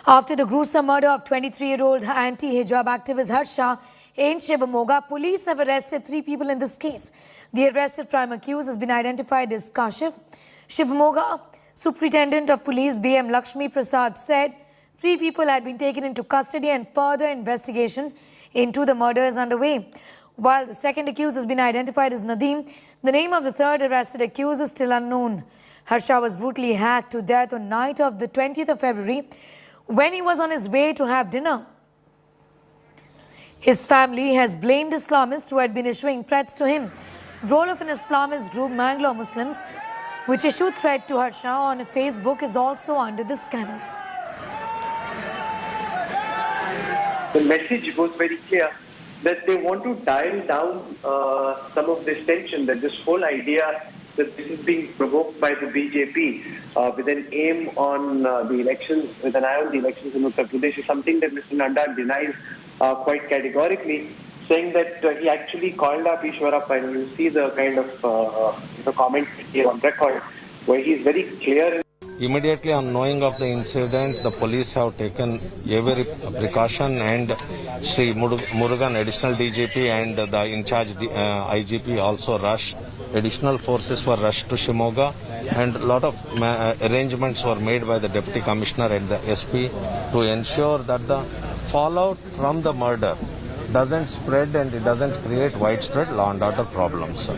After the gruesome murder of 23-year-old anti-hijab activist Harsha in Shivamogga, police have arrested 3 people in this case. The arrested prime accused has been identified as Kashif. Shivamogga Superintendent of Police B.M. Lakshmi Prasad said 3 people had been taken into custody and further investigation into the murder is underway. While the second accused has been identified as Nadeem, the name of the third arrested accused is still unknown. Harsha was brutally hacked to death on night of the 20th of February when he was on his way to have dinner. His family has blamed Islamists who had been issuing threats to him. Role of an Islamist group, Mangalore Muslims, which issued threat to Harsha on Facebook, is also under the scanner. The message was very clear that they want to dial down some of this tension, that this whole idea that this is being provoked by the BJP with an aim on the elections, with an eye on the elections in Uttar Pradesh, is something that Mr. Nadda denies quite categorically, saying that he actually called up Eshwarappa, and you see the kind of comment here on record where he is very clear. Immediately on knowing of the incident, the police have taken every precaution, and Sri Murugan, additional DGP, and the in-charge IGP also rushed. Additional forces were rushed to Shivamogga, and a lot of arrangements were made by the Deputy Commissioner and the SP to ensure that the fallout from the murder doesn't spread and it doesn't create widespread law and order problems.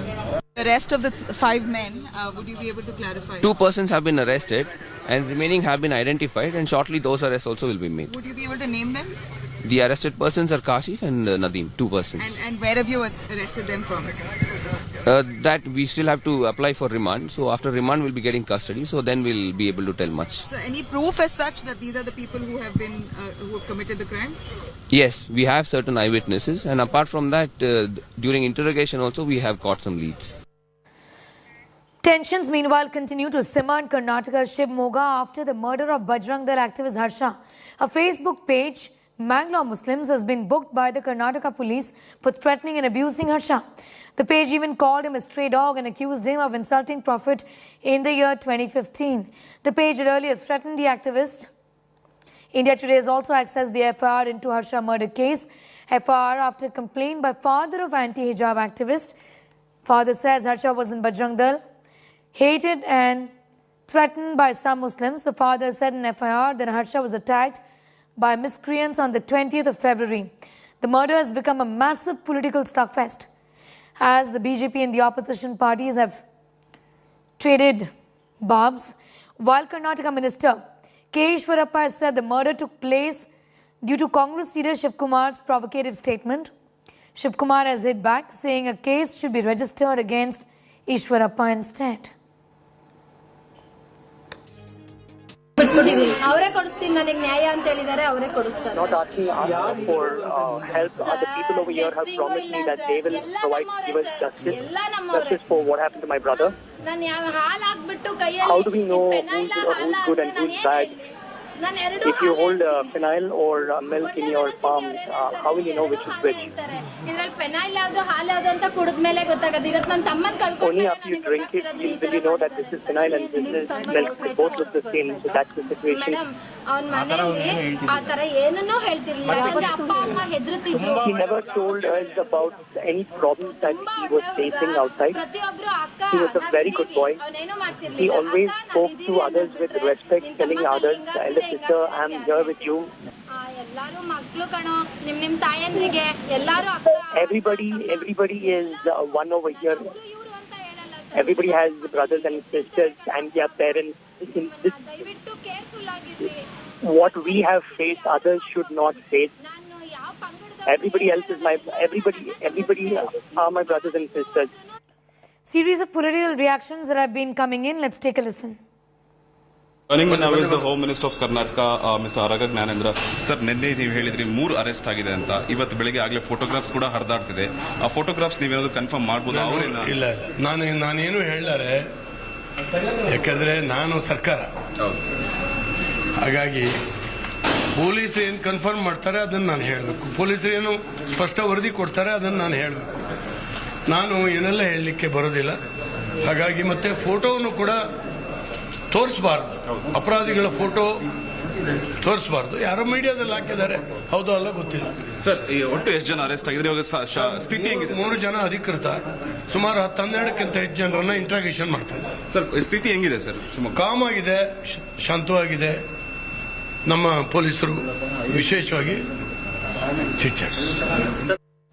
The rest of the 5 men, would you be able to clarify? 2 persons have been arrested and remaining have been identified, and shortly those arrests also will be made. Would you be able to name them? The arrested persons are Kashif and Nadeem, 2 persons. And where have you arrested them from? That we still have to apply for remand. So after remand we'll be getting custody. So then we'll be able to tell much. So any proof as such that these are the people who have been who have committed the crime? Yes, we have certain eyewitnesses, and apart from that, during interrogation also we have caught some leads. Tensions meanwhile continue to simmer in Karnataka's Shivamogga after the murder of Bajrang activist Harsha. A Facebook page, Mangalore Muslims, has been booked by the Karnataka police for threatening and abusing Harsha. The page even called him a stray dog and accused him of insulting Prophet in the year 2015. The page had earlier threatened the activist. India Today has also accessed the FIR into Harsha murder case. FIR after complaint by father of anti-hijab activist. Father says Harsha was in Bajrang Dal, hated and threatened by some Muslims. The father said in FIR that Harsha was attacked by miscreants on the 20th of February. The murder has become a massive political slugfest as the BJP and the opposition parties have traded barbs. While Karnataka Minister Eshwarappa has said the murder took place due to Congress leader Shivkumar's provocative statement. Shivkumar has hit back, saying a case should be registered against Eshwarappa instead. ಅವರೇ ಕೊಡಿಸ್ತೀನಿ ನನಗೆ ನ್ಯಾಯ ಅಂತ ಹೇಳಿದ್ದಾರೆ ಅವರೇ ಕೊಡಿಸ್ತಾರೆ Not asking us for help. Other people over here have promised me that they will provide even justice for what happened to my brother. ನಾನು ಯಾವ ಹಾಲು ಹಾಕ್ಬಿಟ್ಟು ಕೈಯಲ್ಲಿ How do we know who's good and who's bad? If you hold phenyl or milk in your palm, how will you know which is which? ಇದರಲ್ಲಿ ಪೆನೈಲ್ ಯಾವುದು ಹಾಲು ಯಾವುದು ಅಂತ ಕುಡಿದ್ಮೇಲೆ ಗೊತ್ತಾಗೋದು. ಇವತ್ತು ನನ್ನ ತಮ್ಮನ ಕಳ್ಕೊಂಡೆ. Only after you drink it will you know that this is phenyl and this is milk. Both look the same. So that's the situation. Madam ಅವನ ಮನೆಯಲ್ಲಿ ಆ ತರ ಏನನ್ನೂ ಹೇಳ್ತಿರ್ಲಿಲ್ಲ. ಯಾಕಂದ್ರೆ ಅಪ್ಪ ಅಮ್ಮ ಹೆದರುತ್ತಿದ್ರು. He never told us about any problems that he was facing outside. ಪ್ರತಿಯೊಬ್ಬರು ಅಕ್ಕ He was a very good boy. ಅವನೇನೋ He ಮಾಡ್ತಿರ್ಲಿಲ್ಲ. always spoke to others with respect, telling others, elder sister, I'm here with you. ಎಲ್ಲಾರು ಮಕ್ಕಳು ಕಣೋ ನಿಮ್ ತಾಯಂದ್ರಿಗೆ ಎಲ್ಲಾರು ಅಕ್ಕ. Everybody is one over here. ಇವರು ಅಂತ ಹೇಳಲ್ಲ sir. Everybody has brothers and sisters and their parents. In this, ದಯವಿಟ್ಟು careful ಆಗಿರ್ರಿ. what we have faced, others should not face. ನಾನು ಯಾವ ಪಂಗಡದ Everybody are my brothers and sisters. Series of political reactions that have been coming in. Let's take a listen. Joining me now is the Home Minister of Karnataka, Mr. Aragag Gnanendra. Sir, ನಿನ್ನೆ ನೀವು ಹೇಳಿದ್ರಿ 3 arrest ಆಗಿದೆ ಅಂತ. ಇವತ್ತು ಬೆಳಿಗ್ಗೆ ಆಗಲೇ photographs ಕೂಡ ಹರಿದಾಡ್ತಿದೆ. ಆ ಫೋಟೋಗ್ರಾಫ್ಸ್ ನೀವೇನಾದ್ರು ಕನ್ಫರ್ಮ್ ಮಾಡ್ಬೋದು? ಇಲ್ಲ, ನಾನೇನು ಹೇಳಲಾರೆ, ಯಾಕಂದ್ರೆ ನಾನು ಸರ್ಕಾರ. ಹಾಗಾಗಿ ಪೊಲೀಸರು ಏನು ಕನ್ಫರ್ಮ್ ಮಾಡ್ತಾರೆ ಅದನ್ನು ನಾನು ಹೇಳಬೇಕು. ಪೊಲೀಸರು ಏನು ಸ್ಪಷ್ಟ ವರದಿ ಕೊಡ್ತಾರೆ ಅದನ್ನು ನಾನು ಹೇಳಬೇಕು. ನಾನು ಏನೆಲ್ಲ ಹೇಳಲಿಕ್ಕೆ ಬರೋದಿಲ್ಲ. ಹಾಗಾಗಿ ಮತ್ತೆ ಫೋಟೋವನ್ನು ಕೂಡ ತೋರಿಸಬಾರ್ದು, ಅಪರಾಧಿಗಳ ಫೋಟೋ ತೋರಿಸಬಾರ್ದು. ಯಾರೋ ಮೀಡಿಯಾದಲ್ಲಿ ಹಾಕಿದ್ದಾರೆ, ಹೌದು ಅಲ್ಲ ಗೊತ್ತಿಲ್ಲ. ಸರ್, ಈ ಒಟ್ಟು ಎಷ್ಟು ಜನ ಅರೆಸ್ಟ್ ಆಗಿದ್ರೆ ಇವಾಗ ಸ್ಥಿತಿ ಹೆಂಗಿದೆ? 3 ಜನ ಅಧಿಕೃತ, ಸುಮಾರು 12ಕ್ಕಿಂತ ಹೆಚ್ಚು ಜನರನ್ನ ಇಂಟ್ರಾಗೇಷನ್ ಮಾಡ್ತಾ ಇದ್ದಾರೆ. ಸರ್, ಸ್ಥಿತಿ ಹೆಂಗಿದೆ ಸರ್? ಕಾಮ್ ಆಗಿದೆ, ಶಾಂತವಾಗಿದೆ. ನಮ್ಮ ಪೊಲೀಸರು ವಿಶೇಷವಾಗಿ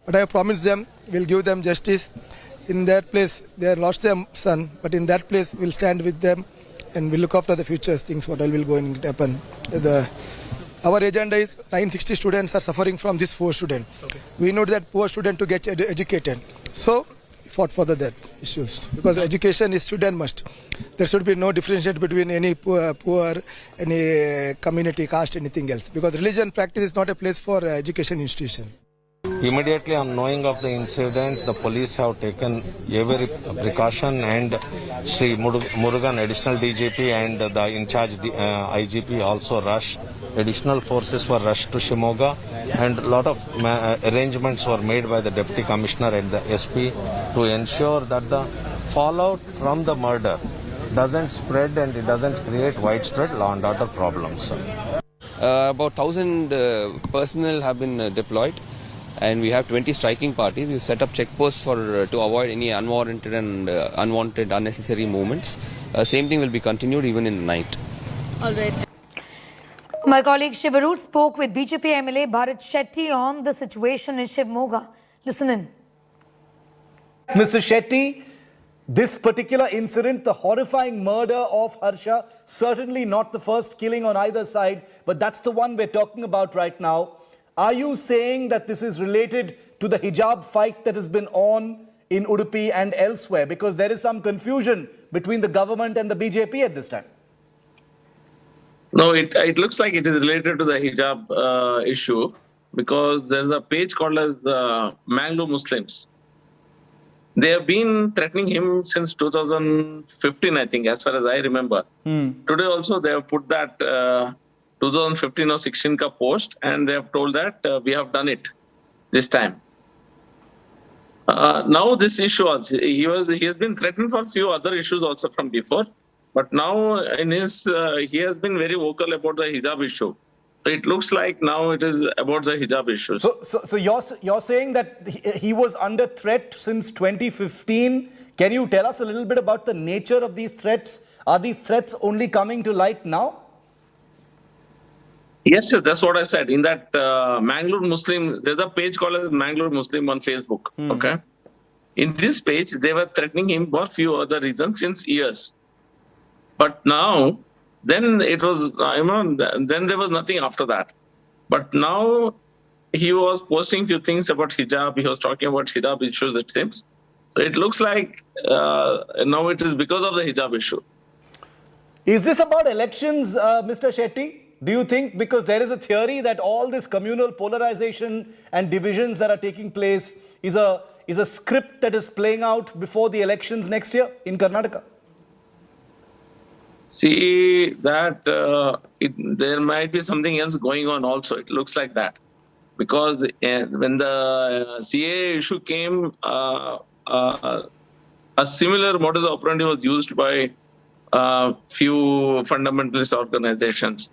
But I have promised them we'll give them justice. In that place they lost their son, but in that place we'll stand with them and we'll look after the future things what will go and happen. Our agenda is 960 students are suffering from this poor student. Okay. We know that poor student to get educated. So fought for that issues because education is student must. There should be no differentiate between any poor, any community, caste, anything else. Because religion practice is not a place for education institution. Immediately on knowing of the incident, the police have taken every precaution, and Sri Murugan, additional DGP, and the in-charge IGP also rushed. Additional forces were rushed to Shivamogga, and a lot of arrangements were made by the Deputy Commissioner and the SP to ensure that the fallout from the murder doesn't spread and it doesn't create widespread law and order problems. About 1,000 personnel have been deployed, and we have 20 striking parties. We've set up checkposts to avoid any unwarranted and unwanted, unnecessary movements. Same thing will be continued even in the night. All right. My colleague Shivaroot spoke with BJP MLA Bharat Shetty on the situation in Shivamogga. Listen in. Mr. Shetty, this particular incident, the horrifying murder of Harsha, certainly not the first killing on either side, but that's the one we're talking about right now. Are you saying that this is related to the hijab fight that has been on in Udupi and elsewhere? Because there is some confusion between the government and the BJP at this time. No, it looks like it is related to the hijab issue, because there's a page called as Mangalore Muslims. They have been threatening him since 2015, I think, as far as I remember. Today also they have put that 2015 or 16 ka post, and they have told that we have done it this time. Now this issue, he has been threatened for a few other issues also from before, but now in his he has been very vocal about the hijab issue. So it looks like now it is about the hijab issues. So you're saying that he was under threat since 2015. Can you tell us a little bit about the nature of these threats? Are these threats only coming to light now? Yes, that's what I said. In that Mangalore Muslim, there's a page called as Mangalore Muslim on Facebook. Okay. In this page, they were threatening him for few other reasons since years. But now, then it was, then there was nothing after that. But now he was posting few things about hijab. He was talking about hijab issues, it seems. So it looks like now it is because of the hijab issue. Is this about elections, Mr. Shetty? Do you think, because there is a theory that all this communal polarization and divisions that are taking place is a script that is playing out before the elections next year in Karnataka? See that there might be something else going on also. It looks like that. Because when the CA issue came, a similar modus operandi was used by few fundamentalist organizations.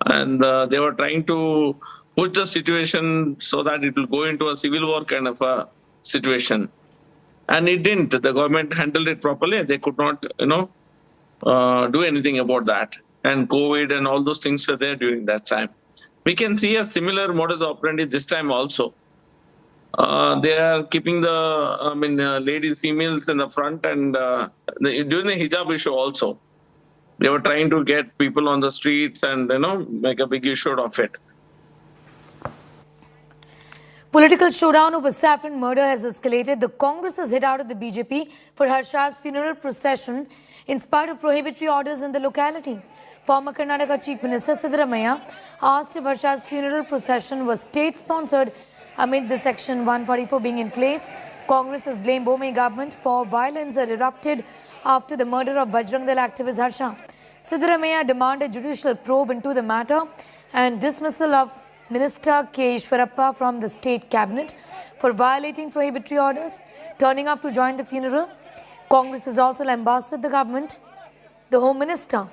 And they were trying to push the situation so that it will go into a civil war kind of a situation. And it didn't. The government handled it properly. They could not, do anything about that. And COVID and all those things were there during that time. We can see a similar modus operandi this time also. They are keeping the ladies, females in the front, and during the hijab issue also. They were trying to get people on the streets and, make a big issue of it. Political showdown over Saffron murder has escalated. The Congress has hit out at the BJP for Harsha's funeral procession in spite of prohibitory orders in the locality. Former Karnataka Chief Minister Shivamogga asked if Harsha's funeral procession was state-sponsored amid the Section 144 being in place. Congress has blamed Bombay government for violence that erupted after the murder of Bajrang activist Harsha. Shivamogga demanded judicial probe into the matter and dismissal of Minister Eshwarappa from the state cabinet for violating prohibitory orders, turning up to join the funeral. Congress has also lambasted the government the Home Minister,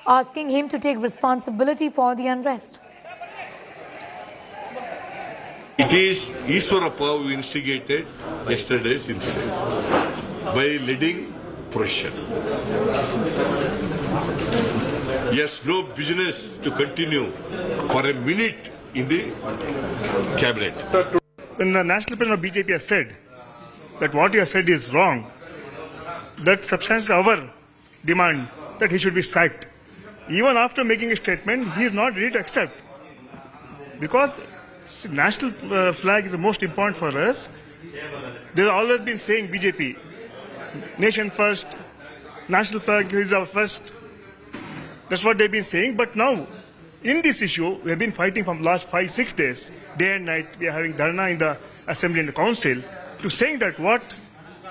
asking him to take responsibility for the unrest. It is Eshwarappa who instigated yesterday's incident by leading procession. He has no business to continue for a minute in the cabinet. When the National President of BJP has said that what he has said is wrong, that substantiates our demand that he should be sacked. Even after making a statement, he is not ready to accept. Because national flag is the most important for us. They have always been saying BJP, nation first, national flag is our first. That's what they've been saying. But now, in this issue, we have been fighting from the last 5-6 days, day and night. We are having dharna in the assembly and the council to saying that what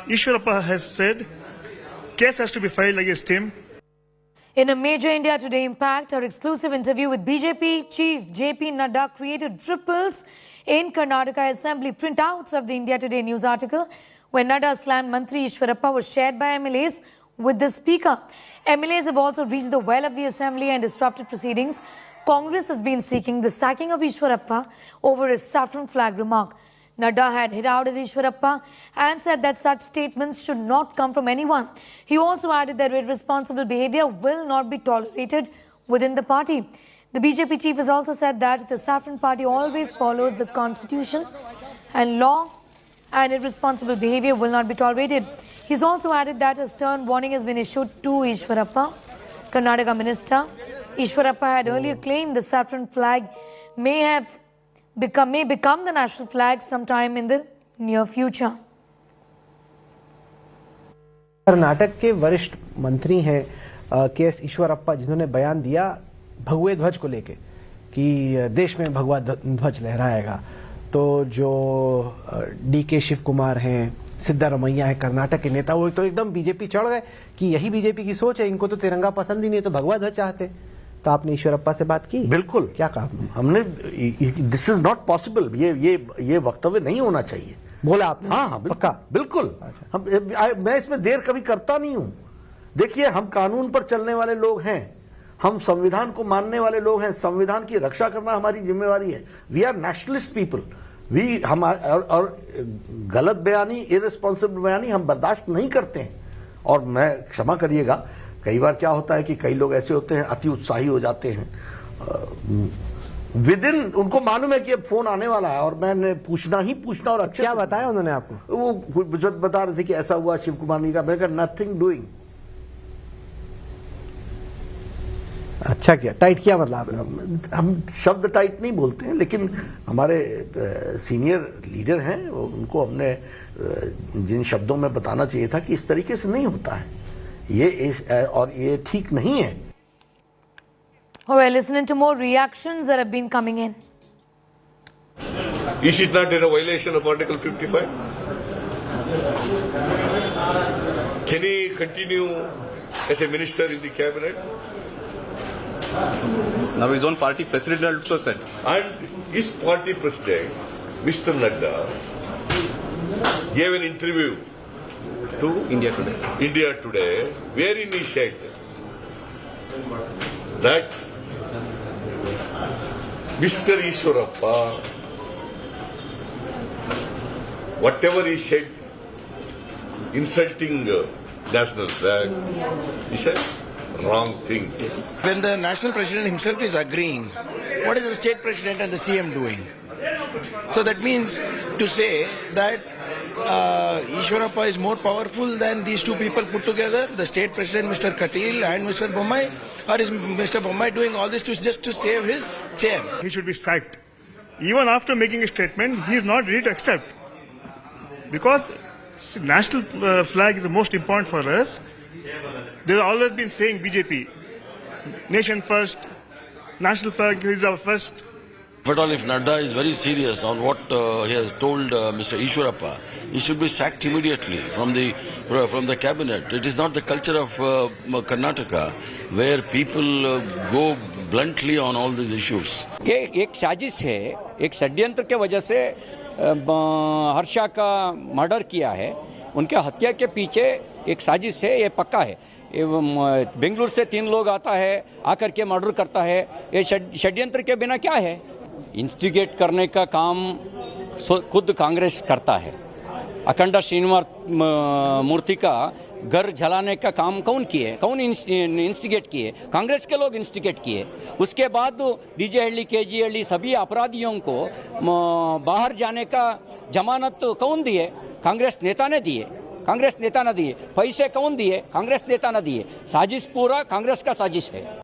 Eshwarappa has said, case has to be filed against him. In a major India Today impact, our exclusive interview with BJP Chief JP Nadda created ripples in Karnataka Assembly. Printouts of the India Today news article where Nadda slammed Mantri Eshwarappa was shared by MLAs with the Speaker. MLAs have also reached the well of the Assembly and disrupted proceedings. Congress has been seeking the sacking of Eshwarappa over his saffron flag remark. Nadda had hit out at Eshwarappa and said that such statements should not come from anyone. He also added that irresponsible behavior will not be tolerated within the party. The BJP chief has also said that the Saffron party always follows the constitution and law, and irresponsible behavior will not be tolerated. He's also added that a stern warning has been issued to Eshwarappa. Karnataka Minister Eshwarappa had earlier claimed the saffron flag may become the national flag sometime in the near future. Karnataka के वरिष्ठ मंत्री हैं के S Eshwarappa, जिन्होंने बयान दिया भगवे ध्वज को लेके कि देश में भगवा ध्वज लहराएगा, तो जो डीके शिव कुमार हैं, सिद्धारमैया है, कर्नाटक के नेता, वो तो एकदम बीजेपी चढ़ गए कि यही बीजेपी की सोच है, इनको तो तिरंगा पसंद ही नहीं, तो भगवा ध्वज चाहते। तो आपने ईश्वरप्पा से बात की? बिल्कुल। क्या कहा हमने? दिस इज नॉट पॉसिबल, ये वक्तव्य नहीं होना चाहिए, बोला आपने? हाँ, पक्का, बिल्कुल। मैं इसमें देर कभी करता नहीं हूं। देखिए, हम कानून पर चलने वाले लोग हैं, हम संविधान को मानने वाले लोग हैं, संविधान की रक्षा करना हमारी जिम्मेवारी है। We are nationalist people. और गलत बयानी, इररिस्पॉन्सिबल बयानी हम बर्दाश्त नहीं करते हैं। और मैं, क्षमा करिएगा, कई बार क्या होता है कि कई लोग ऐसे होते हैं, अति उत्साही हो जाते हैं, विदिन उनको मालूम है कि अब फोन आने वाला है और मैंने पूछना और अच्छे। क्या बताया उन्होंने आपको? वो बता रहे थे कि ऐसा हुआ शिव कुमार ने कहा, मैंने कहा नथिंग डूइंग। अच्छा किया, टाइट किया मतलब? हम शब्द टाइट नहीं बोलते हैं, लेकिन हमारे सीनियर लीडर हैं, उनको हमने जिन शब्दों में बताना चाहिए था कि इस तरीके से नहीं होता है, ये ठीक नहीं है। All right, listening to more reactions that have been coming in. Is it not in a violation of Article 55? Can he continue as a minister in the cabinet? Now his own party president also said. And his party president, Mr. Nadda, gave an interview to India Today, wherein he said that Mr. Eshwarappa, whatever he said, insulting national flag, he said wrong thing. When the national president himself is agreeing, what is the state president and the CM doing? So that means to say that Eshwarappa is more powerful than these two people put together, the state president Mr. Katil and Mr. Bommai, or is Mr. Bommai doing all this just to save his chair? He should be sacked. Even after making a statement, he is not ready to accept. Because national flag is the most important for us. They have always been saying BJP, nation first, national flag is our first. But if Nadda is very serious on what he has told Mr. Eshwarappa, he should be sacked immediately from the cabinet. It is not the culture of Karnataka where people go bluntly on all these issues. ये एक साजिश है, एक षड्यंत्र के वजह से हर्षा का मर्डर किया है। उनके हत्या के पीछे एक साजिश है, ये पक्का है। बेंगलुरु से 3 लोग आता है, आकर के मर्डर करता है। ये षड्यंत्र के बिना क्या है? इंस्टिगेट करने का काम खुद कांग्रेस करता है। अखंड श्रीनिवास मूर्ति का घर जलाने का काम कौन किए? कौन इंस्टिगेट किए? कांग्रेस के लोग इंस्टिगेट किए। उसके बाद डीजे हल्ली, केजी हल्ली सभी अपराधियों को बाहर जाने का जमानत कौन दिए? कांग्रेस नेता ने दिए। कांग्रेस नेता ने दिए। पैसे कौन दिए? कांग्रेस नेता ने दिए। साजिश पूरा कांग्रेस का साजिश है।